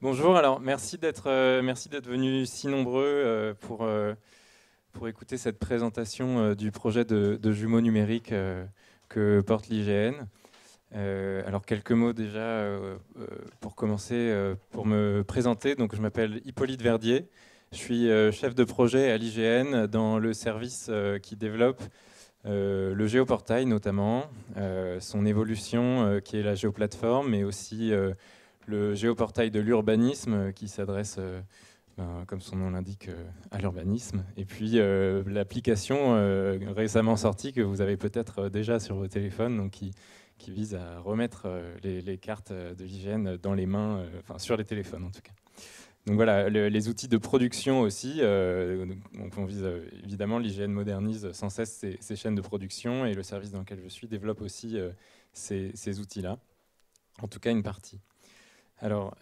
Bonjour, alors merci d'être venus si nombreux pour écouter cette présentation du projet de jumeaux numériques que porte l'IGN. Alors quelques mots déjà pour commencer, pour me présenter. Donc, je m'appelle Hippolyte Verdier, je suis chef de projet à l'IGN dans le service qui développe le géoportail notamment, son évolution qui est la géoplateforme, mais aussi le géoportail de l'urbanisme qui s'adresse, comme son nom l'indique, à l'urbanisme. Et puis l'application récemment sortie que vous avez peut-être déjà sur vos téléphones, donc qui vise à remettre les cartes de l'hygiène dans les mains, enfin sur les téléphones en tout cas. Donc voilà, les outils de production aussi. Donc on vise évidemment, l'IGN modernise sans cesse ses chaînes de production et le service dans lequel je suis développe aussi ces outils-là, en tout cas une partie. Alors,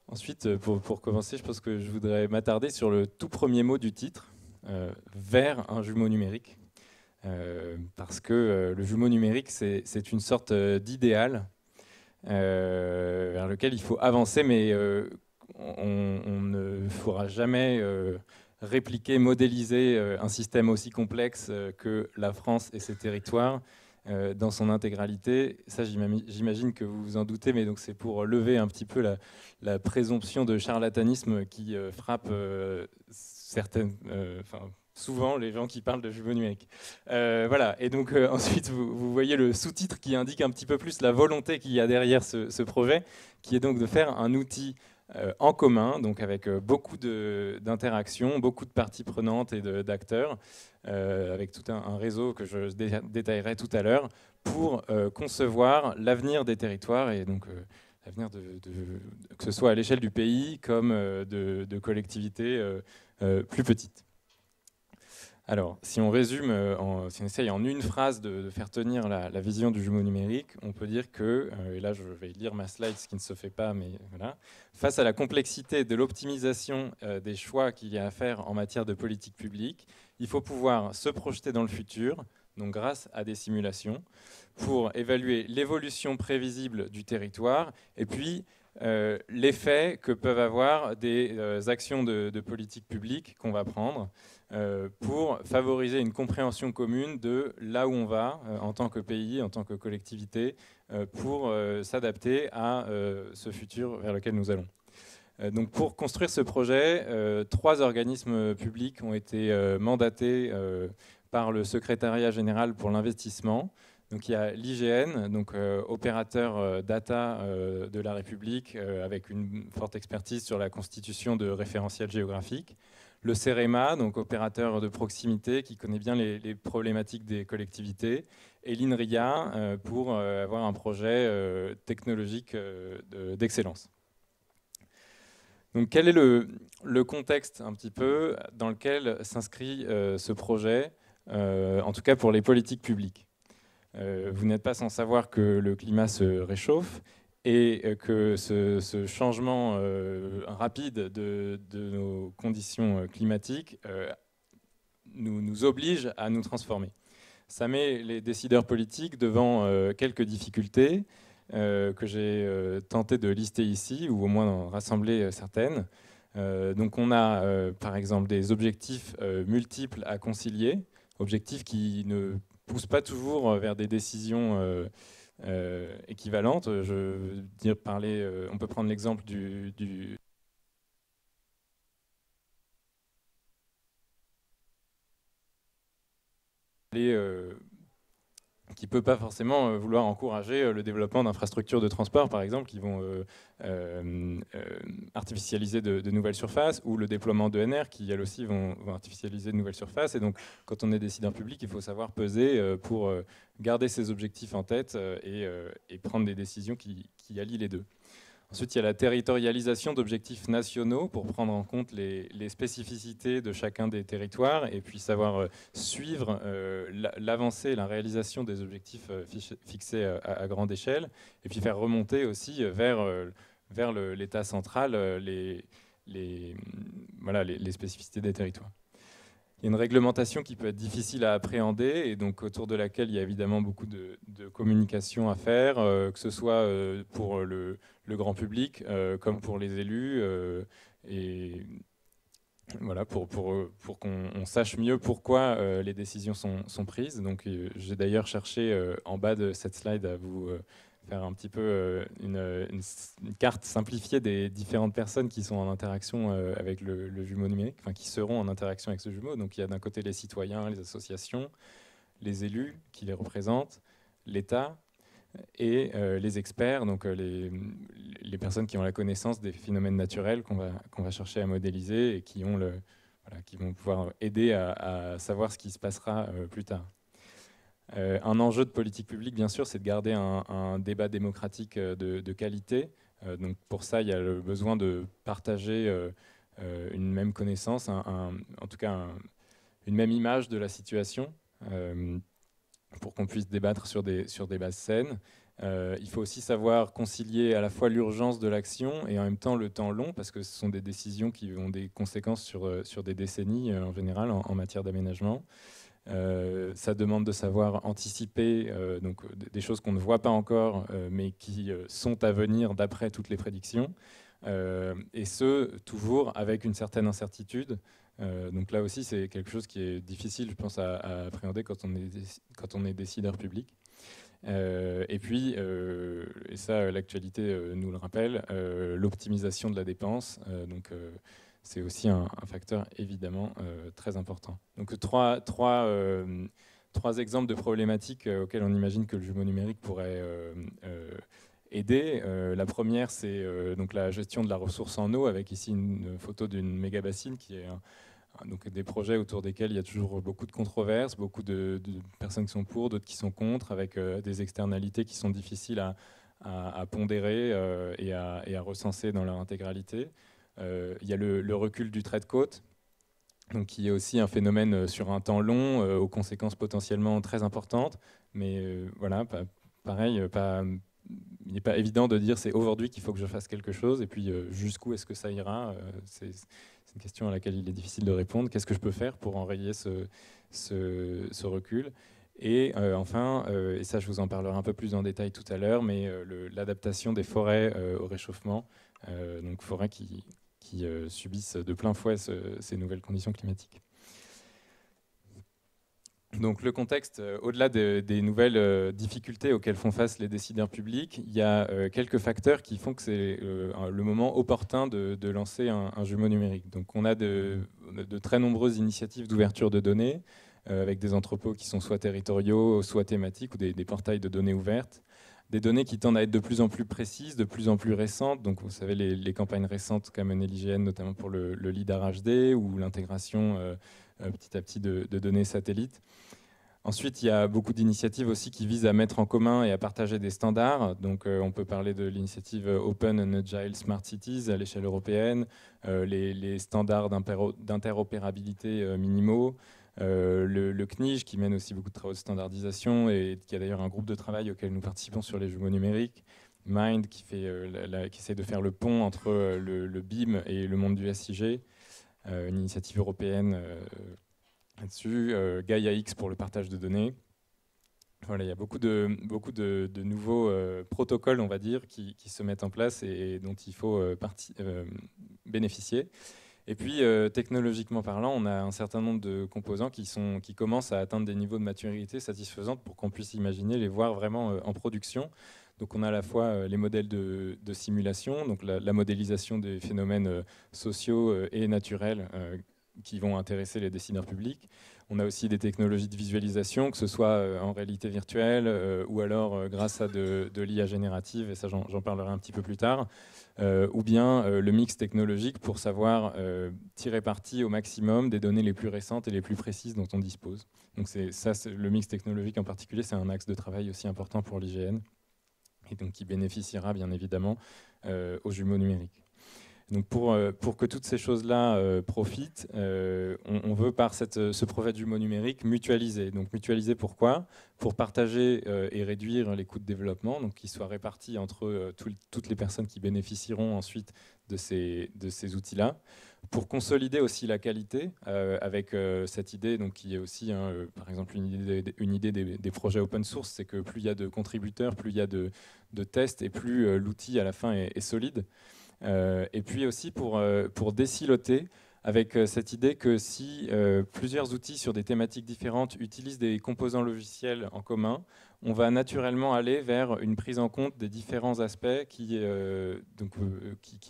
ensuite, pour commencer, je pense que je voudrais m'attarder sur le tout premier mot du titre, vers un jumeau numérique. Parce que le jumeau numérique, c'est une sorte d'idéal vers lequel il faut avancer, mais on ne pourra jamais répliquer, modéliser un système aussi complexe que la France et ses territoires dans son intégralité. Ça, j'imagine que vous vous en doutez, mais donc c'est pour lever un petit peu la présomption de charlatanisme qui frappe souvent les gens qui parlent de jumeaux numériques. Voilà, et donc ensuite vous voyez le sous-titre qui indique un petit peu plus la volonté qu'il y a derrière ce projet, qui est donc de faire un outil en commun, donc avec beaucoup d'interactions, beaucoup de parties prenantes et d'acteurs, avec tout un réseau que je détaillerai tout à l'heure, pour concevoir l'avenir des territoires et donc l'avenir que ce soit à l'échelle du pays comme de collectivités plus petites. Alors, si on résume, si on essaye en une phrase de faire tenir la vision du jumeau numérique, on peut dire que, et là je vais lire ma slide, ce qui ne se fait pas, mais voilà, face à la complexité de l'optimisation des choix qu'il y a à faire en matière de politique publique, il faut pouvoir se projeter dans le futur, donc grâce à des simulations, pour évaluer l'évolution prévisible du territoire, et puis l'effet que peuvent avoir des actions de politique publique qu'on va prendre pour favoriser une compréhension commune de là où on va en tant que pays, en tant que collectivité, pour s'adapter à ce futur vers lequel nous allons. Donc pour construire ce projet, 3 organismes publics ont été mandatés par le Secrétariat général pour l'investissement. Donc il y a l'IGN, donc opérateur data de la République, avec une forte expertise sur la constitution de référentiels géographiques. Le CEREMA, donc opérateur de proximité qui connaît bien les problématiques des collectivités. Et l'INRIA pour avoir un projet technologique d'excellence. Donc quel est le contexte un petit peu dans lequel s'inscrit ce projet, en tout cas pour les politiques publiques? Vous n'êtes pas sans savoir que le climat se réchauffe et que ce changement rapide de nos conditions climatiques nous oblige à nous transformer. Ça met les décideurs politiques devant quelques difficultés que j'ai tenté de lister ici, ou au moins d'en rassembler certaines. Donc on a par exemple des objectifs multiples à concilier, objectifs qui ne poussent pas toujours vers des décisions équivalentes. Je veux dire, on peut prendre l'exemple du qui ne peut pas forcément vouloir encourager le développement d'infrastructures de transport, par exemple, qui vont artificialiser de nouvelles surfaces, ou le déploiement d'ENR, qui, elles aussi, vont artificialiser de nouvelles surfaces. Et donc, quand on est décideur public, il faut savoir peser pour garder ses objectifs en tête et prendre des décisions qui allient les deux. Ensuite, il y a la territorialisation d'objectifs nationaux pour prendre en compte les spécificités de chacun des territoires et puis savoir suivre l'avancée, la réalisation des objectifs fixés à grande échelle et puis faire remonter aussi vers l'État central les spécificités des territoires. Il y a une réglementation qui peut être difficile à appréhender et donc autour de laquelle il y a évidemment beaucoup de communication à faire, que ce soit pour le grand public comme pour les élus. Et voilà, pour qu'on sache mieux pourquoi les décisions sont prises. Donc, j'ai d'ailleurs cherché en bas de cette slide à vous faire un petit peu une carte simplifiée des différentes personnes qui sont en interaction avec le jumeau numérique, enfin qui seront en interaction avec ce jumeau. Donc, il y a d'un côté les citoyens, les associations, les élus qui les représentent, l'État et les experts, donc les personnes qui ont la connaissance des phénomènes naturels qu'on va chercher à modéliser et qui vont pouvoir aider à savoir ce qui se passera plus tard. Un enjeu de politique publique, bien sûr, c'est de garder un débat démocratique de qualité. Donc pour ça, il y a le besoin de partager une même connaissance, en tout cas une même image de la situation. Pour qu'on puisse débattre sur des bases saines. Il faut aussi savoir concilier à la fois l'urgence de l'action et en même temps le temps long, parce que ce sont des décisions qui ont des conséquences sur des décennies en général en matière d'aménagement. Ça demande de savoir anticiper donc, des choses qu'on ne voit pas encore, mais qui sont à venir d'après toutes les prédictions. Et ce, toujours avec une certaine incertitude. Donc là aussi, c'est quelque chose qui est difficile, je pense, à appréhender quand on est décideur public. Et puis, et ça, l'actualité nous le rappelle, l'optimisation de la dépense. Donc, c'est aussi un facteur évidemment très important. Donc, trois exemples de problématiques auxquelles on imagine que le jumeau numérique pourrait aider. La première, c'est donc la gestion de la ressource en eau, avec ici une photo d'une méga-bassine qui est donc des projets autour desquels il y a toujours beaucoup de controverses, beaucoup de personnes qui sont pour, d'autres qui sont contre, avec des externalités qui sont difficiles à pondérer et à recenser dans leur intégralité. Il y a le recul du trait de côte, donc qui est aussi un phénomène sur un temps long, aux conséquences potentiellement très importantes, mais voilà, pareil, il n'est pas évident de dire c'est aujourd'hui qu'il faut que je fasse quelque chose, et puis jusqu'où est-ce que ça ira, c'est une question à laquelle il est difficile de répondre. Qu'est-ce que je peux faire pour enrayer ce recul? Et enfin, et ça je vous en parlerai un peu plus en détail tout à l'heure, mais l'adaptation des forêts au réchauffement, donc forêts qui subissent de plein fouet ces nouvelles conditions climatiques. Donc le contexte, au-delà des nouvelles difficultés auxquelles font face les décideurs publics, il y a quelques facteurs qui font que c'est le moment opportun de lancer un jumeau numérique. Donc on a de très nombreuses initiatives d'ouverture de données, avec des entrepôts qui sont soit territoriaux, soit thématiques, ou des portails de données ouvertes. Des données qui tendent à être de plus en plus précises, de plus en plus récentes. Donc vous savez, les campagnes récentes qu'a mené l'IGN, notamment pour le LIDAR HD, ou l'intégration petit à petit de données satellites. Ensuite, il y a beaucoup d'initiatives aussi qui visent à mettre en commun et à partager des standards. Donc, on peut parler de l'initiative Open and Agile Smart Cities à l'échelle européenne, les standards d'interopérabilité minimaux, le CNIJ qui mène aussi beaucoup de travaux de standardisation et qui a d'ailleurs un groupe de travail auquel nous participons sur les jumeaux numériques, Mind qui essaie de faire le pont entre le BIM et le monde du SIG, une initiative européenne là-dessus, Gaia X pour le partage de données. Voilà, il y a beaucoup de nouveaux protocoles, on va dire, qui se mettent en place et dont il faut bénéficier. Et puis, technologiquement parlant, on a un certain nombre de composants qui commencent à atteindre des niveaux de maturité satisfaisants pour qu'on puisse imaginer les voir vraiment en production. Donc, on a à la fois les modèles de simulation, donc la modélisation des phénomènes sociaux et naturels qui vont intéresser les décideurs publics. On a aussi des technologies de visualisation, que ce soit en réalité virtuelle ou alors grâce à de l'IA générative, et ça j'en parlerai un petit peu plus tard, ou bien le mix technologique pour savoir tirer parti au maximum des données les plus récentes et les plus précises dont on dispose. Donc le mix technologique en particulier, c'est un axe de travail aussi important pour l'IGN, et donc qui bénéficiera bien évidemment aux jumeaux numériques. Donc pour que toutes ces choses-là profitent, on veut par ce projet de jumeau numérique mutualiser. Donc mutualiser pourquoi? Pour partager et réduire les coûts de développement, donc qu'ils soient répartis entre toutes les personnes qui bénéficieront ensuite de ces outils-là. Pour consolider aussi la qualité, avec cette idée donc, qui est aussi, par exemple, une idée des projets open source, c'est que plus il y a de contributeurs, plus il y a de tests et plus l'outil à la fin est solide. Et puis aussi pour désiloter, avec cette idée que si plusieurs outils sur des thématiques différentes utilisent des composants logiciels en commun, on va naturellement aller vers une prise en compte des différents aspects qui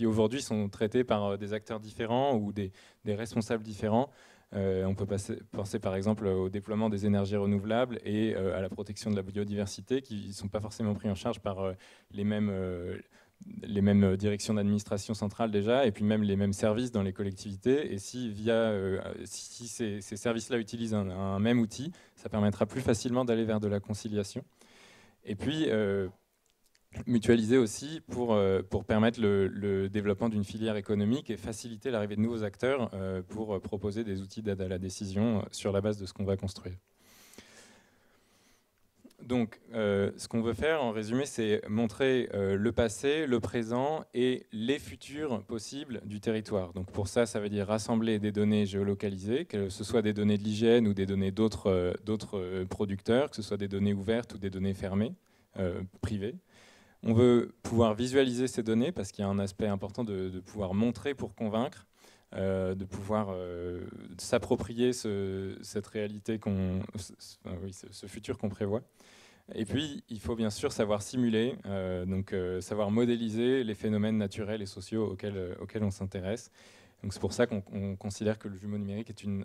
aujourd'hui sont traités par des acteurs différents ou des responsables différents. On peut penser par exemple au déploiement des énergies renouvelables et à la protection de la biodiversité qui ne sont pas forcément pris en charge par les mêmes directions d'administration centrale déjà, et puis même les mêmes services dans les collectivités. Et si ces services-là utilisent un même outil, ça permettra plus facilement d'aller vers de la conciliation. Et puis mutualiser aussi pour permettre le développement d'une filière économique et faciliter l'arrivée de nouveaux acteurs pour proposer des outils d'aide à la décision sur la base de ce qu'on va construire. Donc, ce qu'on veut faire, en résumé, c'est montrer le passé, le présent et les futurs possibles du territoire. Donc, pour ça, ça veut dire rassembler des données géolocalisées, que ce soit des données de l'IGN ou des données d'autres producteurs, que ce soit des données ouvertes ou des données fermées, privées. On veut pouvoir visualiser ces données parce qu'il y a un aspect important de pouvoir montrer pour convaincre, de pouvoir s'approprier cette réalité, ce futur qu'on prévoit. Et puis, il faut bien sûr savoir simuler, savoir modéliser les phénomènes naturels et sociaux auxquels on s'intéresse. Donc c'est pour ça qu'on considère que le jumeau numérique est une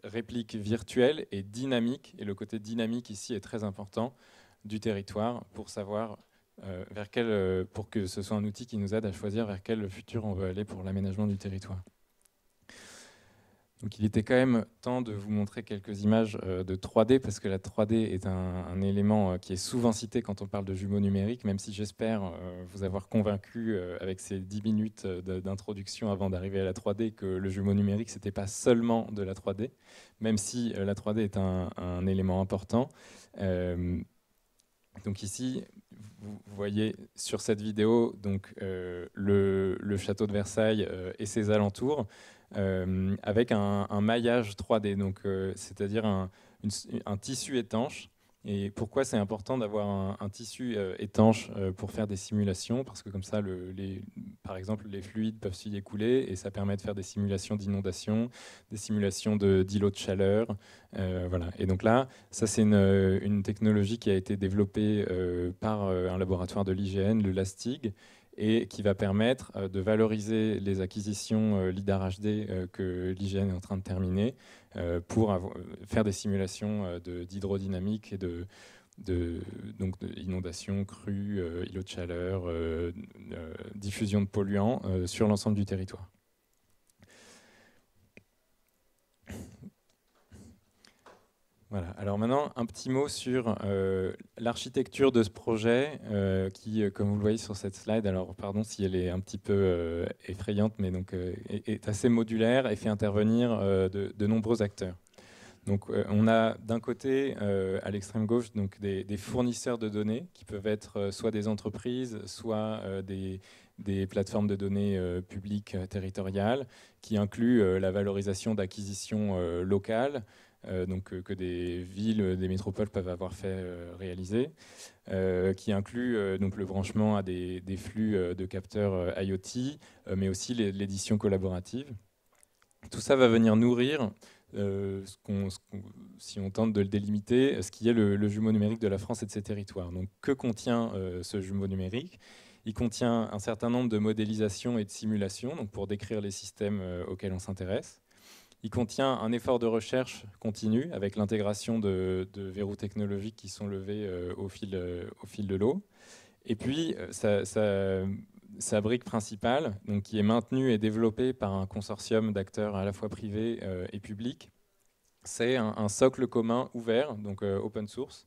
réplique virtuelle et dynamique. Et le côté dynamique ici est très important du territoire pour savoir pour que ce soit un outil qui nous aide à choisir vers quel futur on veut aller pour l'aménagement du territoire. Donc il était quand même temps de vous montrer quelques images de 3D, parce que la 3D est un élément qui est souvent cité quand on parle de jumeaux numériques, même si j'espère vous avoir convaincu avec ces 10 minutes d'introduction avant d'arriver à la 3D que le jumeau numérique, ce n'était pas seulement de la 3D, même si la 3D est un élément important. Donc ici, vous voyez sur cette vidéo donc, le château de Versailles et ses alentours, avec un maillage 3D, c'est-à-dire un tissu étanche. Et pourquoi c'est important d'avoir un tissu étanche pour faire des simulations? Parce que comme ça, par exemple, les fluides peuvent s'y écouler et ça permet de faire des simulations d'inondation, des simulations d'îlots de chaleur. Voilà. Et donc là, ça c'est une technologie qui a été développée par un laboratoire de l'IGN, le LASTIG, et qui va permettre de valoriser les acquisitions LIDAR HD que l'IGN est en train de terminer pour faire des simulations d'hydrodynamique et donc d'inondations, crues, îlots de chaleur, diffusion de polluants sur l'ensemble du territoire. Voilà. Alors maintenant, un petit mot sur l'architecture de ce projet qui, comme vous le voyez sur cette slide, alors pardon si elle est un petit peu effrayante, mais donc, est assez modulaire et fait intervenir de nombreux acteurs. Donc, on a d'un côté, à l'extrême gauche, donc des fournisseurs de données qui peuvent être soit des entreprises, soit des plateformes de données publiques territoriales, qui incluent la valorisation d'acquisitions locales, que des villes, des métropoles peuvent avoir fait réaliser, qui inclut donc le branchement à des flux de capteurs IoT, mais aussi l'édition collaborative. Tout ça va venir nourrir, si on tente de le délimiter, ce qui est le jumeau numérique de la France et de ses territoires. Donc, que contient ce jumeau numérique? Il contient un certain nombre de modélisations et de simulations donc pour décrire les systèmes auxquels on s'intéresse. Il contient un effort de recherche continu avec l'intégration de verrous technologiques qui sont levés au fil de l'eau. Et puis, sa brique principale, donc, qui est maintenue et développée par un consortium d'acteurs à la fois privés et publics, c'est un socle commun ouvert, donc open source,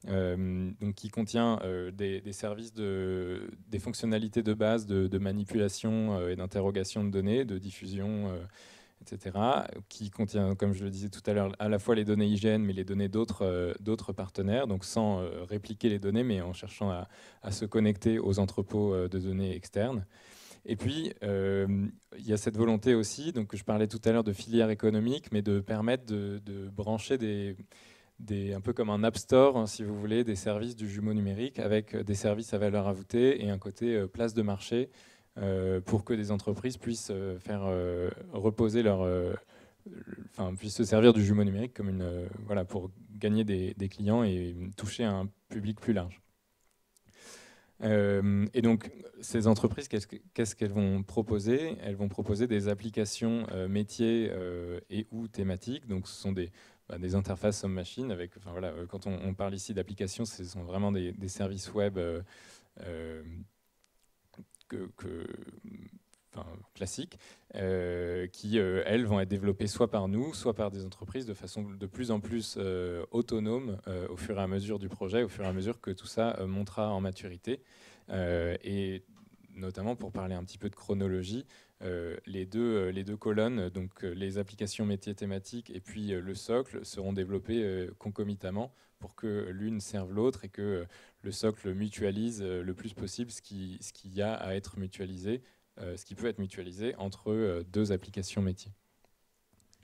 donc qui contient des services, des fonctionnalités de base de manipulation et d'interrogation de données, de diffusion, etc., qui contient, comme je le disais tout à l'heure, à la fois les données IGN, mais les données d'autres partenaires, donc sans répliquer les données, mais en cherchant à se connecter aux entrepôts de données externes. Et puis, il y a cette volonté aussi, donc je parlais tout à l'heure de filière économique, mais de permettre de brancher un peu comme un App Store, hein, si vous voulez, des services du jumeau numérique avec des services à valeur ajoutée et un côté place de marché pour que des entreprises puissent faire reposer puissent se servir du jumeau numérique comme voilà, pour gagner des clients et toucher un public plus large. Et donc, ces entreprises, qu'est-ce qu'elles vont proposer? Elles vont proposer des applications métiers et ou thématiques. Donc, ce sont des interfaces homme-machine. Voilà, quand on parle ici d'applications, ce sont vraiment des services web euh, classiques qui, elles, vont être développées soit par nous, soit par des entreprises de façon de plus en plus autonome au fur et à mesure du projet, au fur et à mesure que tout ça montera en maturité. Et notamment pour parler un petit peu de chronologie, les deux colonnes, donc les applications métiers thématiques et puis le socle, seront développées concomitamment pour que l'une serve l'autre et que le socle mutualise le plus possible ce qu'il y a à être mutualisé, ce qui peut être mutualisé entre deux applications métiers.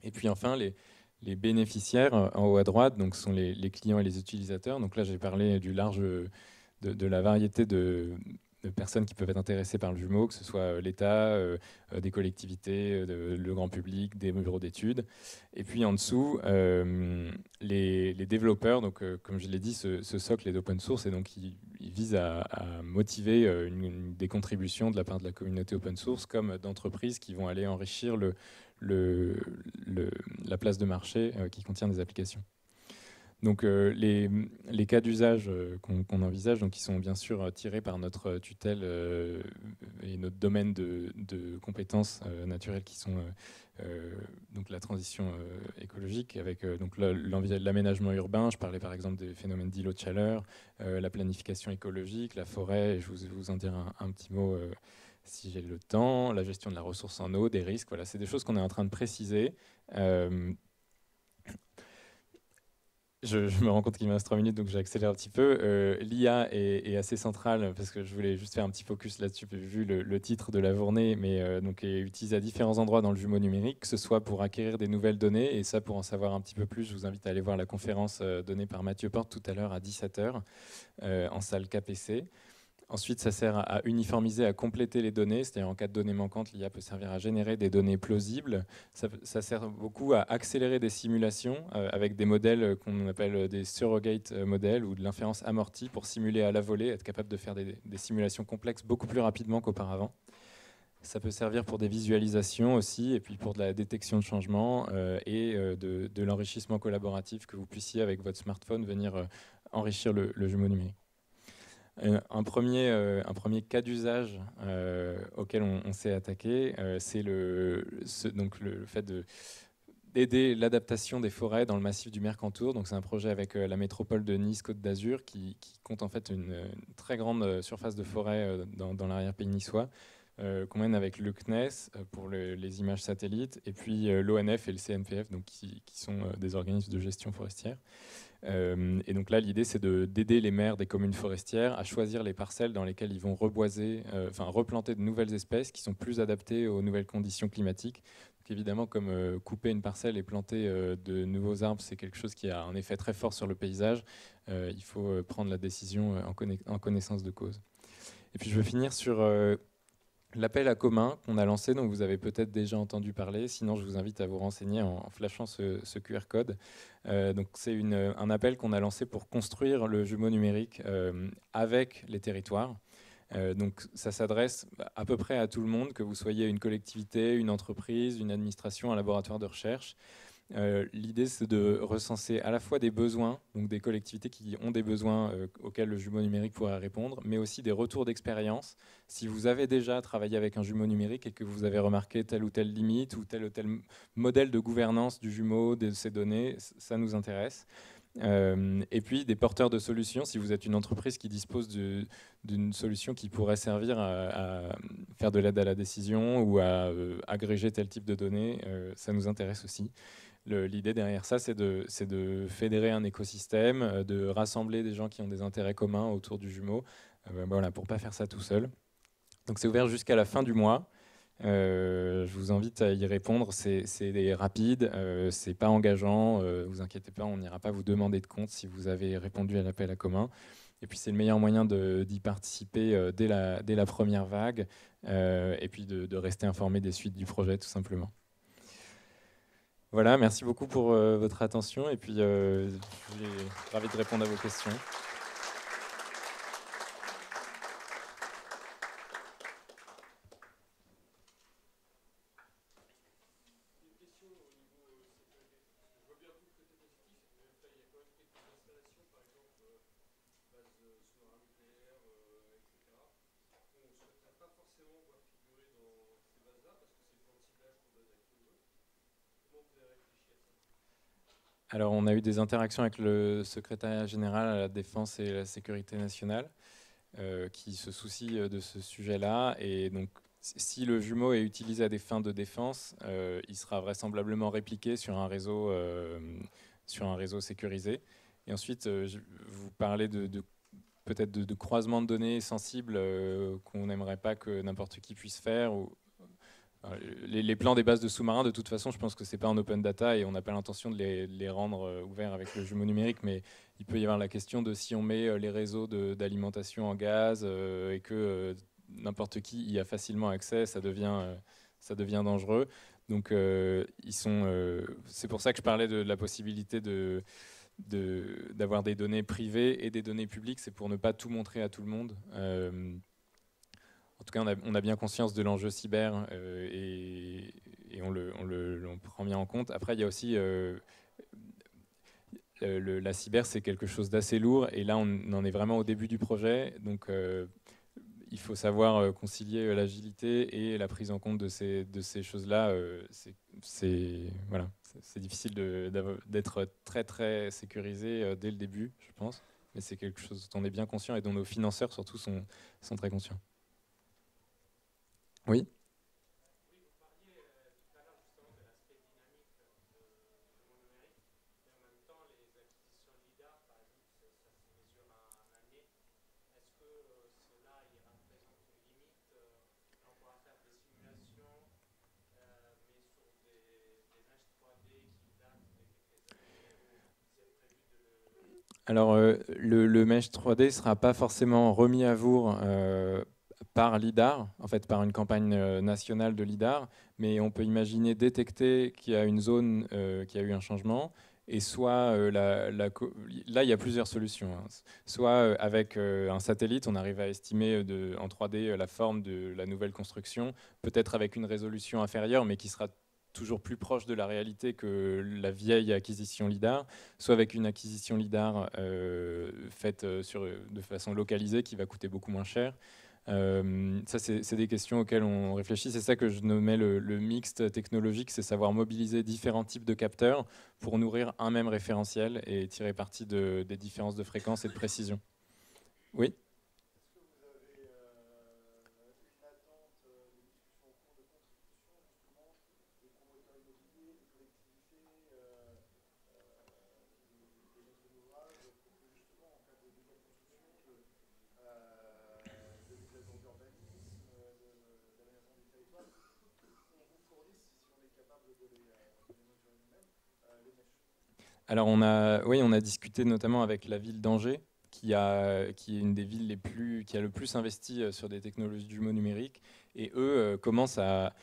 Et puis enfin, les bénéficiaires en haut à droite, donc, sont les clients et les utilisateurs. Donc là, j'ai parlé du large de la variété de personnes qui peuvent être intéressées par le jumeau, que ce soit l'État, des collectivités, le grand public, des bureaux d'études. Et puis en dessous, les développeurs, donc, comme je l'ai dit, ce socle est d'open source et donc il vise à motiver des contributions de la part de la communauté open source comme d'entreprises qui vont aller enrichir la place de marché qui contient des applications. Donc les cas d'usage qu'on envisage, donc, qui sont bien sûr tirés par notre tutelle et notre domaine de compétences naturelles qui sont donc la transition écologique avec donc l'aménagement urbain. Je parlais par exemple des phénomènes d'îlots de chaleur, la planification écologique, la forêt, et je vous en dire un petit mot si j'ai le temps, la gestion de la ressource en eau, des risques. Voilà, c'est des choses qu'on est en train de préciser. Je me rends compte qu'il me reste 3 minutes, donc j'accélère un petit peu. L'IA est assez centrale, parce que je voulais juste faire un petit focus là-dessus, vu le titre de la journée, mais donc est utilisée à différents endroits dans le jumeau numérique, que ce soit pour acquérir des nouvelles données, et ça, pour en savoir un petit peu plus, je vous invite à aller voir la conférence donnée par Mathieu Porte tout à l'heure à 17h en salle KPC. Ensuite, ça sert à uniformiser, à compléter les données, c'est-à-dire en cas de données manquantes, l'IA peut servir à générer des données plausibles. Ça sert beaucoup à accélérer des simulations avec des modèles qu'on appelle des surrogate modèles ou de l'inférence amortie pour simuler à la volée, être capable de faire des simulations complexes beaucoup plus rapidement qu'auparavant. Ça peut servir pour des visualisations aussi, et puis pour de la détection de changements et de l'enrichissement collaboratif, que vous puissiez avec votre smartphone venir enrichir le jumeau numérique. Un premier cas d'usage auquel on s'est attaqué, c'est donc le fait d'aider l'adaptation des forêts dans le massif du Mercantour. Donc c'est un projet avec la métropole de Nice-Côte d'Azur qui compte en fait une très grande surface de forêt dans l'arrière-pays niçois, qu'on mène avec le CNES pour les images satellites, et puis l'ONF et le CNPF, donc qui sont des organismes de gestion forestière. Et donc là, l'idée, c'est d'aider les maires des communes forestières à choisir les parcelles dans lesquelles ils vont reboiser, replanter de nouvelles espèces qui sont plus adaptées aux nouvelles conditions climatiques. Donc évidemment, comme couper une parcelle et planter de nouveaux arbres, c'est quelque chose qui a un effet très fort sur le paysage. Il faut prendre la décision en connaissance de cause. Et puis je veux finir sur l'appel à commun qu'on a lancé, dont vous avez peut-être déjà entendu parler. Sinon, je vous invite à vous renseigner en flashant ce QR code. Donc, c'est un appel qu'on a lancé pour construire le jumeau numérique avec les territoires. Donc, ça s'adresse à peu près à tout le monde, que vous soyez une collectivité, une entreprise, une administration, un laboratoire de recherche. L'idée, c'est de recenser à la fois des besoins, donc des collectivités qui ont des besoins auxquels le jumeau numérique pourrait répondre, mais aussi des retours d'expérience. Si vous avez déjà travaillé avec un jumeau numérique et que vous avez remarqué telle ou telle limite ou tel modèle de gouvernance du jumeau, de ces données, ça nous intéresse. Et puis des porteurs de solutions, si vous êtes une entreprise qui dispose d'une solution qui pourrait servir à faire de l'aide à la décision ou à agréger tel type de données, ça nous intéresse aussi. L'idée derrière ça, c'est de fédérer un écosystème, de rassembler des gens qui ont des intérêts communs autour du jumeau, voilà, pour ne pas faire ça tout seul. Donc c'est ouvert jusqu'à la fin du mois. Je vous invite à y répondre, c'est rapide, c'est pas engageant, vous inquiétez pas, on n'ira pas vous demander de compte si vous avez répondu à l'appel à commun. Et puis c'est le meilleur moyen d'y participer dès la première vague, et puis de rester informé des suites du projet tout simplement. Voilà, merci beaucoup pour votre attention, et puis je suis ravi de répondre à vos questions. Alors, on a eu des interactions avec le secrétariat général à la Défense et à la Sécurité nationale qui se soucie de ce sujet-là. Et donc, si le jumeau est utilisé à des fins de défense, il sera vraisemblablement répliqué sur un réseau sécurisé. Et ensuite, vous parlez peut-être de croisement de données sensibles qu'on n'aimerait pas que n'importe qui puisse faire. Les plans des bases de sous-marins, de toute façon, je pense que ce n'est pas en open data et on n'a pas l'intention de les rendre ouverts avec le jumeau numérique, mais il peut y avoir la question de si on met les réseaux d'alimentation en gaz et que n'importe qui y a facilement accès, ça devient dangereux. Donc c'est pour ça que je parlais de la possibilité d'avoir des données privées et des données publiques, c'est pour ne pas tout montrer à tout le monde. En tout cas, on a bien conscience de l'enjeu cyber et on prend bien en compte. Après, il y a aussi la cyber, c'est quelque chose d'assez lourd. Et là, on en est vraiment au début du projet. Donc, il faut savoir concilier l'agilité et la prise en compte de ces choses-là. Voilà, c'est difficile d'être très, très sécurisé dès le début, je pense. Mais c'est quelque chose dont on est bien conscient et dont nos financeurs, surtout, sont très conscients. Oui. Alors, le mesh 3D ne sera pas forcément remis à jour par LIDAR, en fait par une campagne nationale de LIDAR, mais on peut imaginer détecter qu'il y a une zone qui a eu un changement, et soit, là il y a plusieurs solutions, hein. Soit avec un satellite, on arrive à estimer en 3D la forme de la nouvelle construction, peut-être avec une résolution inférieure, mais qui sera toujours plus proche de la réalité que la vieille acquisition LIDAR, soit avec une acquisition LIDAR faite de façon localisée qui va coûter beaucoup moins cher. Ça, c'est des questions auxquelles on réfléchit. C'est ça que je nommais le mixte technologique, c'est savoir mobiliser différents types de capteurs pour nourrir un même référentiel et tirer parti des différences de fréquence et de précision. Oui. Alors on a discuté notamment avec la ville d'Angers, qui est une des villes qui a le plus investi sur des technologies du jumeau numérique, et eux commencent à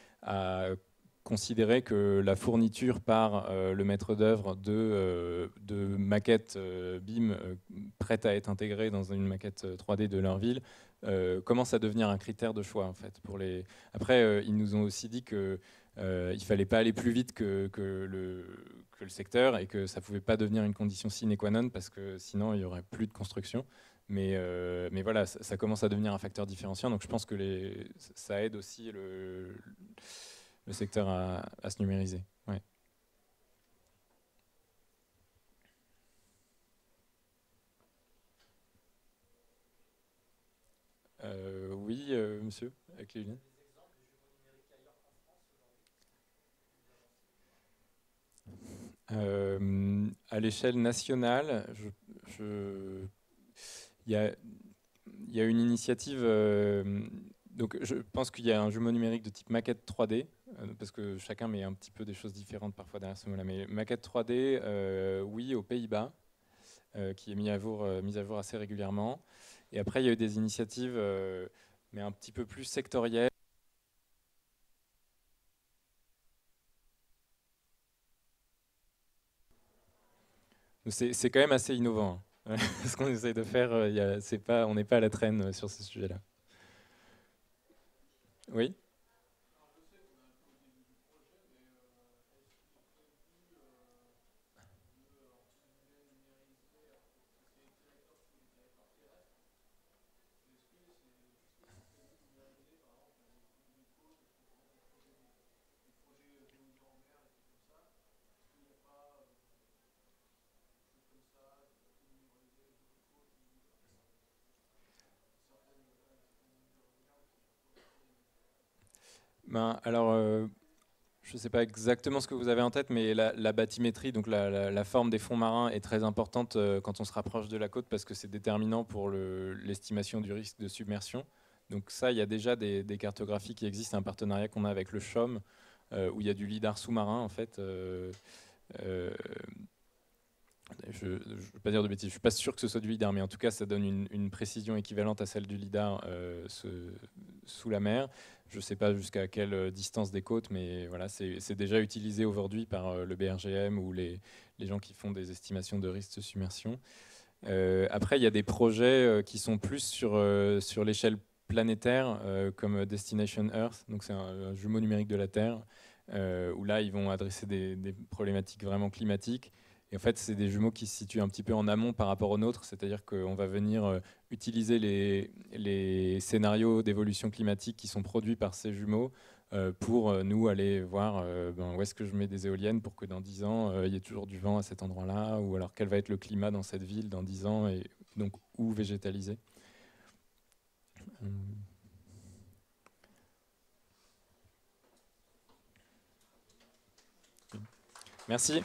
considérer que la fourniture par le maître d'œuvre de maquettes BIM prêtes à être intégrées dans une maquette 3D de leur ville commence à devenir un critère de choix en fait. Après, ils nous ont aussi dit que il ne fallait pas aller plus vite que le secteur et que ça ne pouvait pas devenir une condition sine qua non parce que sinon il n'y aurait plus de construction. Mais voilà, ça commence à devenir un facteur différenciant. Donc je pense que ça aide aussi le secteur à se numériser. Ouais. Oui, monsieur, avec les lunettes. À l'échelle nationale, il y a, il y a une initiative. Donc, je pense qu'il y a un jumeau numérique de type maquette 3D, parce que chacun met un petit peu des choses différentes parfois derrière ce mot-là. Mais maquette 3D, oui, aux Pays-Bas, qui est mise à jour assez régulièrement. Et après, il y a eu des initiatives, mais un petit peu plus sectorielles. C'est quand même assez innovant, hein. Ce qu'on essaye de faire, c'est pas, on n'est pas à la traîne sur ce sujet-là. Oui. Ben, alors, je ne sais pas exactement ce que vous avez en tête, mais la bathymétrie, donc la forme des fonds marins, est très importante quand on se rapproche de la côte parce que c'est déterminant pour l'estimation du risque de submersion. Donc ça, il y a déjà des cartographies qui existent, un partenariat qu'on a avec le CHOM, où il y a du lidar sous-marin en fait. Euh, je ne veux pas dire de bêtises, je ne suis pas sûr que ce soit du lidar, mais en tout cas, ça donne une précision équivalente à celle du lidar sous la mer. Je ne sais pas jusqu'à quelle distance des côtes, mais voilà, c'est déjà utilisé aujourd'hui par le BRGM ou les gens qui font des estimations de risque de submersion. Après, il y a des projets qui sont plus sur l'échelle planétaire, comme Destination Earth, donc c'est un jumeau numérique de la Terre, où là, ils vont adresser des problématiques vraiment climatiques. Et en fait, c'est des jumeaux qui se situent un petit peu en amont par rapport aux nôtres, c'est-à-dire qu'on va venir utiliser les scénarios d'évolution climatique qui sont produits par ces jumeaux pour nous aller voir où est-ce que je mets des éoliennes pour que dans 10 ans, il y ait toujours du vent à cet endroit-là, ou alors quel va être le climat dans cette ville dans 10 ans, et donc où végétaliser. Hum. Merci.